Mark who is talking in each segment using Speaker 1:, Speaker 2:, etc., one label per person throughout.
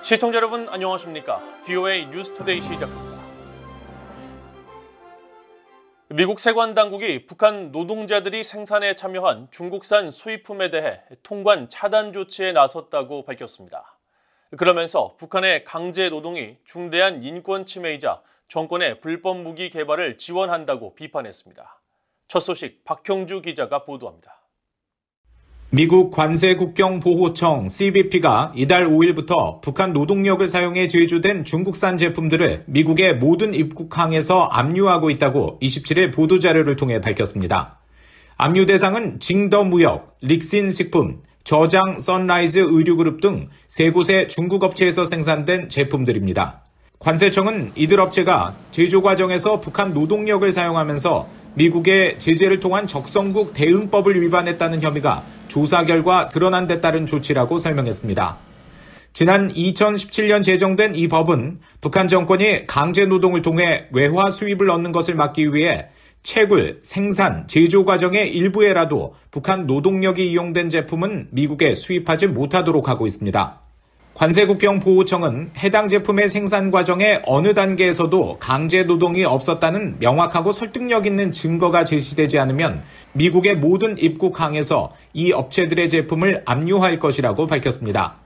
Speaker 1: 시청자 여러분 안녕하십니까? VOA 뉴스투데이 시작합니다. 미국 세관 당국이 북한 노동자들이 생산에 참여한 중국산 수입품에 대해 통관 차단 조치에 나섰다고 밝혔습니다. 그러면서 북한의 강제 노동이 중대한 인권 침해이자 정권의 불법 무기 개발을 지원한다고 비판했습니다. 첫 소식 박형주 기자가 보도합니다.
Speaker 2: 미국 관세국경보호청 CBP가 이달 5일부터 북한 노동력을 사용해 제조된 중국산 제품들을 미국의 모든 입국항에서 압류하고 있다고 27일 보도자료를 통해 밝혔습니다. 압류 대상은 징더무역, 릭신식품, 저장 선라이즈 의류그룹 등 3곳의 중국 업체에서 생산된 제품들입니다. 관세청은 이들 업체가 제조 과정에서 북한 노동력을 사용하면서 미국의 제재를 통한 적성국 대응법을 위반했다는 혐의가 조사 결과 드러난 데 따른 조치라고 설명했습니다. 지난 2017년 제정된 이 법은 북한 정권이 강제 노동을 통해 외화 수입을 얻는 것을 막기 위해 채굴, 생산, 제조 과정의 일부에라도 북한 노동력이 이용된 제품은 미국에 수입하지 못하도록 하고 있습니다. 관세국경보호청은 해당 제품의 생산 과정의 어느 단계에서도 강제 노동이 없었다는 명확하고 설득력 있는 증거가 제시되지 않으면 미국의 모든 입국항에서 이 업체들의 제품을 압류할 것이라고 밝혔습니다.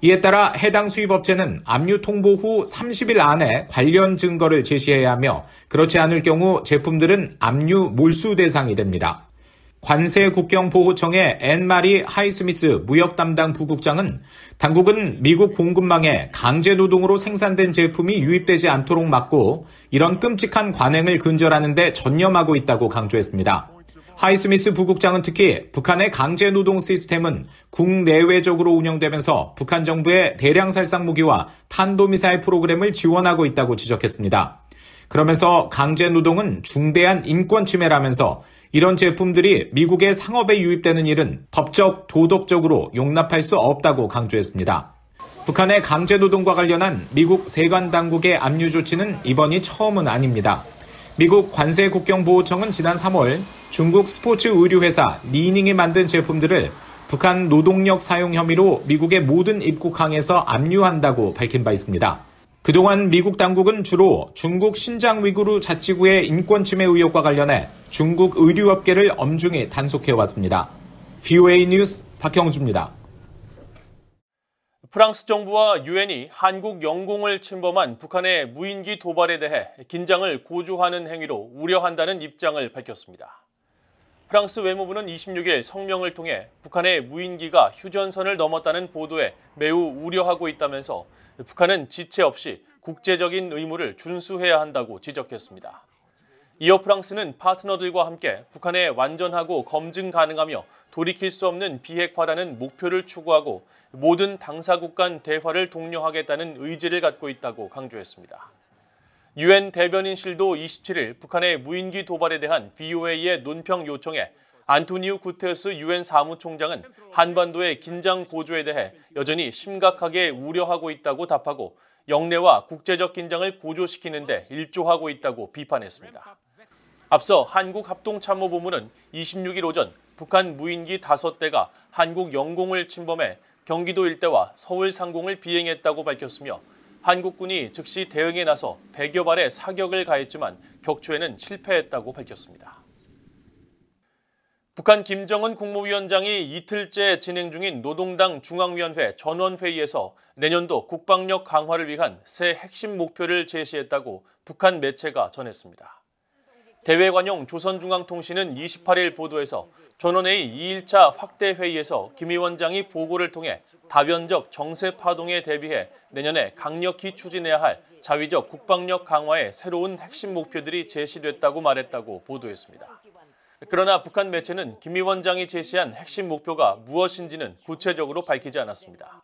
Speaker 2: 이에 따라 해당 수입업체는 압류 통보 후 30일 안에 관련 증거를 제시해야 하며 그렇지 않을 경우 제품들은 압류 몰수 대상이 됩니다. 관세국경보호청의 앤마리 하이스미스 무역담당 부국장은 당국은 미국 공급망에 강제 노동으로 생산된 제품이 유입되지 않도록 막고 이런 끔찍한 관행을 근절하는 데 전념하고 있다고 강조했습니다. 하이스미스 부국장은 특히 북한의 강제 노동 시스템은 국내외적으로 운영되면서 북한 정부의 대량 살상 무기와 탄도미사일 프로그램을 지원하고 있다고 지적했습니다. 그러면서 강제 노동은 중대한 인권 침해라면서 이런 제품들이 미국의 상업에 유입되는 일은 법적, 도덕적으로 용납할 수 없다고 강조했습니다. 북한의 강제 노동과 관련한 미국 세관 당국의 압류 조치는 이번이 처음은 아닙니다. 미국 관세국경보호청은 지난 3월 중국 스포츠 의류회사 리닝이 만든 제품들을 북한 노동력 사용 혐의로 미국의 모든 입국항에서 압류한다고 밝힌 바 있습니다. 그동안 미국 당국은 주로 중국 신장 위구르 자치구의 인권 침해 의혹과 관련해 중국 의류업계를 엄중히 단속해왔습니다. VOA 뉴스 박형주입니다.
Speaker 1: 프랑스 정부와 유엔이 한국 영공을 침범한 북한의 무인기 도발에 대해 긴장을 고조하는 행위로 우려한다는 입장을 밝혔습니다. 프랑스 외무부는 26일 성명을 통해 북한의 무인기가 휴전선을 넘었다는 보도에 매우 우려하고 있다면서 북한은 지체 없이 국제적인 의무를 준수해야 한다고 지적했습니다. 이어 프랑스는 파트너들과 함께 북한의 완전하고 검증 가능하며 돌이킬 수 없는 비핵화라는 목표를 추구하고 모든 당사국 간 대화를 독려하겠다는 의지를 갖고 있다고 강조했습니다. 유엔 대변인실도 27일 북한의 무인기 도발에 대한 VOA의 논평 요청에 안토니우 구테르스 유엔 사무총장은 한반도의 긴장 고조에 대해 여전히 심각하게 우려하고 있다고 답하고 영내와 국제적 긴장을 고조시키는 데 일조하고 있다고 비판했습니다. 앞서 한국합동참모본부는 26일 오전 북한 무인기 5대가 한국 영공을 침범해 경기도 일대와 서울 상공을 비행했다고 밝혔으며 한국군이 즉시 대응에 나서 100여 발의 사격을 가했지만 격추에는 실패했다고 밝혔습니다. 북한 김정은 국무위원장이 이틀째 진행 중인 노동당 중앙위원회 전원회의에서 내년도 국방력 강화를 위한 새 핵심 목표를 제시했다고 북한 매체가 전했습니다. 대외관용 조선중앙통신은 28일 보도에서 전원회의 2일차 확대회의에서 김 위원장이 보고를 통해 다변적 정세 파동에 대비해 내년에 강력히 추진해야 할 자위적 국방력 강화의 새로운 핵심 목표들이 제시됐다고 말했다고 보도했습니다. 그러나 북한 매체는 김 위원장이 제시한 핵심 목표가 무엇인지는 구체적으로 밝히지 않았습니다.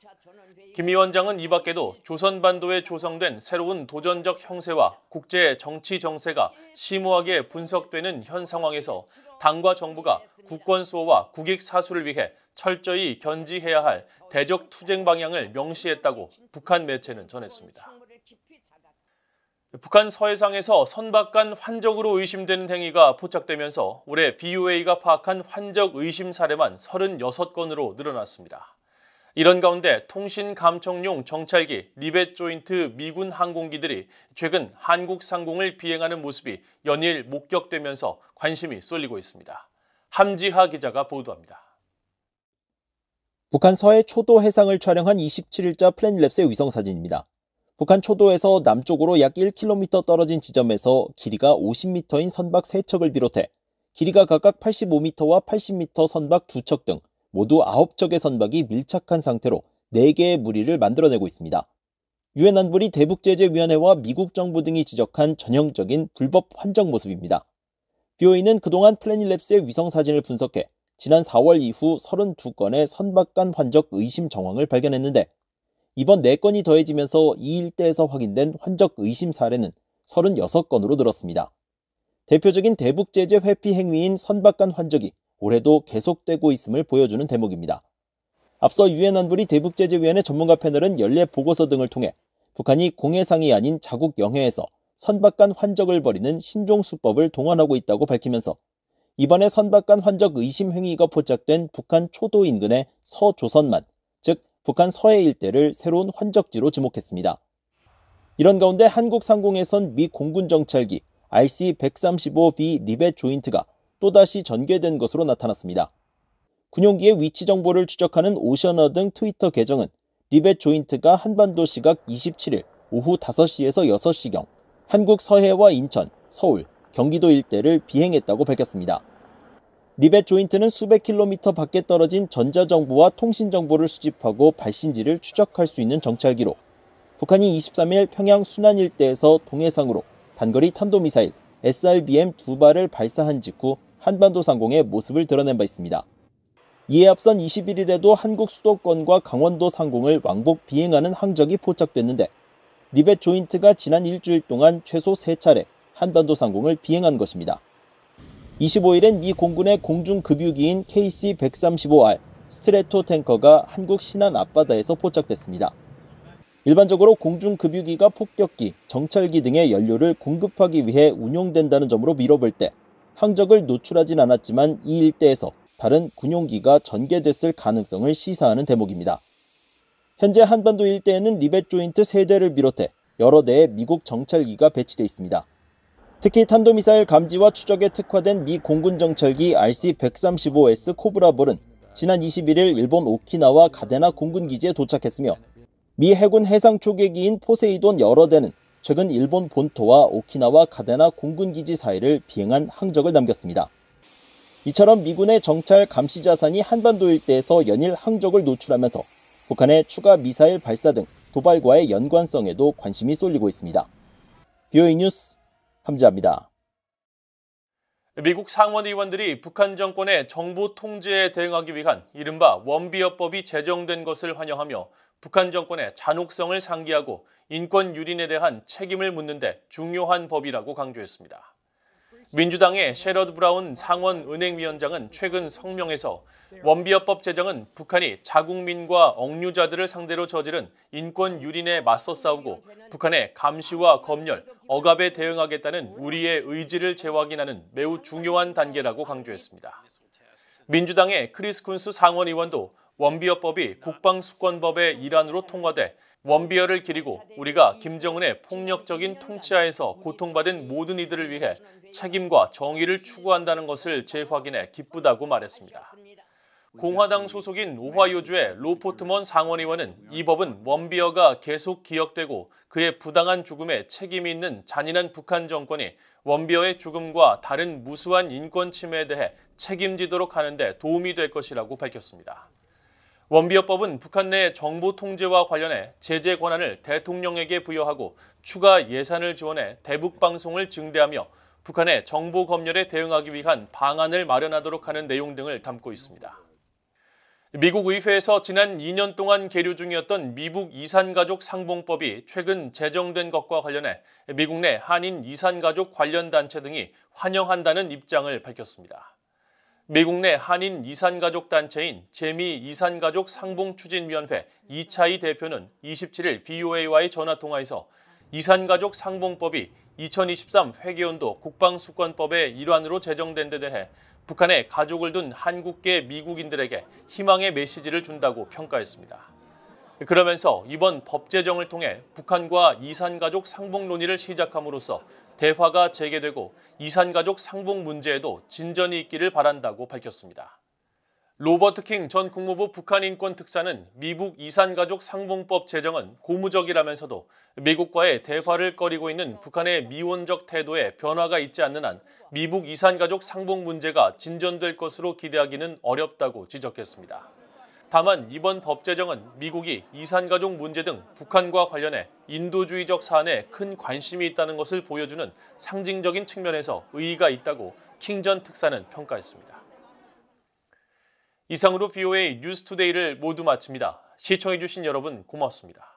Speaker 1: 김 위원장은 이 밖에도 조선반도에 조성된 새로운 도전적 형세와 국제 정치 정세가 심오하게 분석되는 현 상황에서 당과 정부가 국권 수호와 국익 사수를 위해 철저히 견지해야 할 대적 투쟁 방향을 명시했다고 북한 매체는 전했습니다. 북한 서해상에서 선박 간 환적으로 의심되는 행위가 포착되면서 올해 BOA가 파악한 환적 의심 사례만 36건으로 늘어났습니다. 이런 가운데 통신 감청용 정찰기 리벳 조인트 미군 항공기들이 최근 한국 상공을 비행하는 모습이 연일 목격되면서 관심이 쏠리고 있습니다. 함지하 기자가 보도합니다.
Speaker 3: 북한 서해 초도 해상을 촬영한 27일자 플래닛랩스의 위성사진입니다. 북한 초도에서 남쪽으로 약 1km 떨어진 지점에서 길이가 50m인 선박 3척을 비롯해 길이가 각각 85m와 80m 선박 2척 등 모두 9척의 선박이 밀착한 상태로 4개의 무리를 만들어내고 있습니다. 유엔 안보리 대북제재위원회와 미국 정부 등이 지적한 전형적인 불법 환적 모습입니다. BOE는 그동안 플래닛랩스의 위성사진을 분석해 지난 4월 이후 32건의 선박 간 환적 의심 정황을 발견했는데 이번 4건이 더해지면서 이 일대에서 확인된 환적 의심 사례는 36건으로 늘었습니다. 대표적인 대북제재 회피 행위인 선박 간 환적이 올해도 계속되고 있음을 보여주는 대목입니다. 앞서 유엔 안보리 대북제재위원회 전문가 패널은 연례 보고서 등을 통해 북한이 공해상이 아닌 자국 영해에서 선박 간 환적을 벌이는 신종수법을 동원하고 있다고 밝히면서 이번에 선박 간 환적 의심 행위가 포착된 북한 초도 인근의 서조선만, 즉 북한 서해 일대를 새로운 환적지로 지목했습니다. 이런 가운데 한국 상공에선 미 공군 정찰기 RC-135B 리벳 조인트가 또다시 전개된 것으로 나타났습니다. 군용기의 위치 정보를 추적하는 오션어 등 트위터 계정은 리벳 조인트가 한반도 시각 27일 오후 5시에서 6시경 한국 서해와 인천, 서울, 경기도 일대를 비행했다고 밝혔습니다. 리벳 조인트는 수백 킬로미터 밖에 떨어진 전자정보와 통신정보를 수집하고 발신지를 추적할 수 있는 정찰기로 북한이 23일 평양 순안 일대에서 동해상으로 단거리 탄도미사일 SRBM 2발을 발사한 직후 한반도 상공의 모습을 드러낸 바 있습니다. 이에 앞선 21일에도 한국 수도권과 강원도 상공을 왕복 비행하는 항적이 포착됐는데 리벳 조인트가 지난 일주일 동안 최소 3차례 한반도 상공을 비행한 것입니다. 25일엔 미 공군의 공중급유기인 KC-135R 스트레토 탱커가 한국 신안 앞바다에서 포착됐습니다. 일반적으로 공중급유기가 폭격기, 정찰기 등의 연료를 공급하기 위해 운용된다는 점으로 미뤄볼 때 항적을 노출하진 않았지만 이 일대에서 다른 군용기가 전개됐을 가능성을 시사하는 대목입니다. 현재 한반도 일대에는 리벳 조인트 3대를 비롯해 여러 대의 미국 정찰기가 배치돼 있습니다. 특히 탄도미사일 감지와 추적에 특화된 미 공군 정찰기 RC-135S 코브라볼은 지난 21일 일본 오키나와 가데나 공군기지에 도착했으며 미 해군 해상 초계기인 포세이돈 여러 대는 최근 일본 본토와 오키나와 가데나 공군기지 사이를 비행한 항적을 남겼습니다. 이처럼 미군의 정찰 감시 자산이 한반도 일대에서 연일 항적을 노출하면서 북한의 추가 미사일 발사 등 도발과의 연관성에도 관심이 쏠리고 있습니다. BOE 뉴스 함지하입니다.
Speaker 1: 미국 상원 의원들이 북한 정권의 정보 통제에 대응하기 위한 이른바 원비어법이 제정된 것을 환영하며 북한 정권의 잔혹성을 상기하고 인권 유린에 대한 책임을 묻는 데 중요한 법이라고 강조했습니다. 민주당의 셰러드 브라운 상원 은행위원장은 최근 성명에서 원비어법 제정은 북한이 자국민과 억류자들을 상대로 저지른 인권 유린에 맞서 싸우고 북한의 감시와 검열, 억압에 대응하겠다는 우리의 의지를 재확인하는 매우 중요한 단계라고 강조했습니다. 민주당의 크리스 쿤스 상원 의원도 원비어법이 국방수권법의 일환으로 통과돼 원비어를 기리고 우리가 김정은의 폭력적인 통치하에서 고통받은 모든 이들을 위해 책임과 정의를 추구한다는 것을 재확인해 기쁘다고 말했습니다. 공화당 소속인 오하이오주의 로 포트먼 상원의원은 이 법은 원비어가 계속 기억되고 그의 부당한 죽음에 책임이 있는 잔인한 북한 정권이 원비어의 죽음과 다른 무수한 인권 침해에 대해 책임지도록 하는 데 도움이 될 것이라고 밝혔습니다. 원비어법은 북한 내 정보 통제와 관련해 제재 권한을 대통령에게 부여하고 추가 예산을 지원해 대북 방송을 증대하며 북한의 정보 검열에 대응하기 위한 방안을 마련하도록 하는 내용 등을 담고 있습니다. 미국 의회에서 지난 2년 동안 계류 중이었던 미국 이산가족 상봉법이 최근 제정된 것과 관련해 미국 내 한인 이산가족 관련 단체 등이 환영한다는 입장을 밝혔습니다. 미국 내 한인 이산가족 단체인 재미 이산가족 상봉추진위원회 이차이 대표는 27일 BOA와의 전화통화에서 이산가족 상봉법이 2023 회계연도 국방수권법의 일환으로 제정된 데 대해 북한에 가족을 둔 한국계 미국인들에게 희망의 메시지를 준다고 평가했습니다. 그러면서 이번 법 제정을 통해 북한과 이산가족 상봉 논의를 시작함으로써 대화가 재개되고 이산가족 상봉 문제에도 진전이 있기를 바란다고 밝혔습니다. 로버트 킹 전 국무부 북한인권특사는 미국 이산가족 상봉법 제정은 고무적이라면서도 미국과의 대화를 꺼리고 있는 북한의 미온적 태도에 변화가 있지 않는 한 미국 이산가족 상봉 문제가 진전될 것으로 기대하기는 어렵다고 지적했습니다. 다만 이번 법 제정은 미국이 이산가족 문제 등 북한과 관련해 인도주의적 사안에 큰 관심이 있다는 것을 보여주는 상징적인 측면에서 의의가 있다고 킹 전 특사는 평가했습니다. 이상으로 VOA 뉴스투데이를 모두 마칩니다. 시청해주신 여러분 고맙습니다.